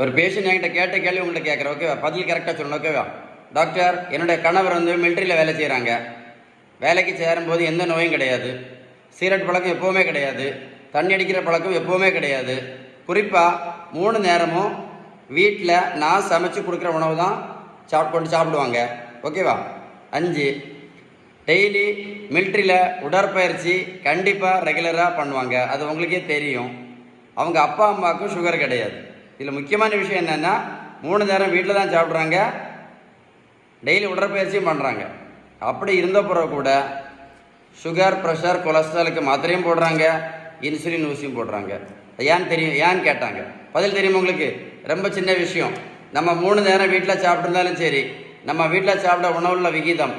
ஒரு பேஷண்ட் என்கிட்ட கேட்ட கேள்வி உங்கள்கிட்ட கேட்குறேன், ஓகேவா? பதில் கரெக்டாக சொல்லணும், ஓகேவா? டாக்டர், என்னுடைய கணவர் மிலிட்ரியில் வேலை செய்கிறாங்க. வேலைக்கு சேரும்போது எந்த நோயும் கிடையாது. சிகரெட் பழக்கம் எப்போவுமே கிடையாது. தண்ணி அடிக்கிற பழக்கம் எப்போவுமே கிடையாது. குறிப்பாக 3 நேரமும் வீட்டில் நான் சமைச்சு கொடுக்குற உணவு தான் கொண்டு சாப்பிடுவாங்க, ஓகேவா? 5, டெய்லி மிலிட்ரியில் உடற்பயிற்சி கண்டிப்பாக ரெகுலராக பண்ணுவாங்க. அது உங்களுக்கே தெரியும். அவங்க அப்பா அம்மாவுக்கும் சுகர் கிடையாது. இதில் முக்கியமான விஷயம் என்னென்னா 3 நேரம் வீட்டில் தான் சாப்பிட்றாங்க, டெய்லி உடற்பயிற்சியும் பண்ணுறாங்க. அப்படி இருந்த பிறகு கூட சுகர், ப்ரெஷர், கொலஸ்ட்ராலுக்கு மாத்திரையும் போடுறாங்க, இன்சுலின் ஊசியும் போடுறாங்க. ஏன்னு கேட்டாங்க. பதில் தெரியுமா உங்களுக்கு? ரொம்ப சின்ன விஷயம். நம்ம 3 நேரம் வீட்டில் சாப்பிட்ருந்தாலும் சரி, நம்ம வீட்டில் சாப்பிட உணவுள்ள விகிதம்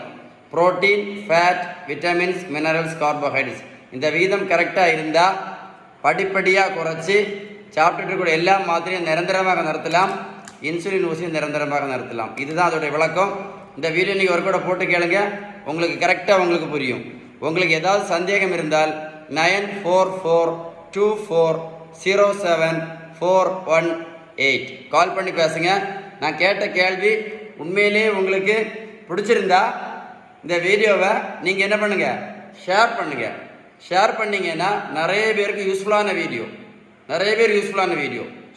protein, fat, vitamins, minerals, carbohydrates, இந்த விகிதம் கரெக்டாக இருந்தால் படிப்படியாக குறைச்சி சாப்பிட்டுட்டு கூட எல்லா மாத்திரையும் நிரந்தரமாக நிறுத்தலாம், இன்சுலின் ஊசியும் நிரந்தரமாக நிறுத்தலாம். இதுதான் அதோடைய விளக்கம். இந்த வீடியோ நீங்கள் ஒரு கூட போட்டு கேளுங்க, உங்களுக்கு கரெக்டாக உங்களுக்கு புரியும். உங்களுக்கு ஏதாவது சந்தேகம் இருந்தால் 9424240748 கால் பண்ணி பேசுங்க. நான் கேட்ட கேள்வி உண்மையிலேயே உங்களுக்கு பிடிச்சிருந்தா இந்த வீடியோவை நீங்கள் என்ன பண்ணுங்கள், ஷேர் பண்ணுங்கள். ஷேர் பண்ணிங்கன்னா நிறைய பேருக்கு யூஸ்ஃபுல்லான வீடியோ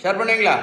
ஷேர் பண்ணுவீங்களா?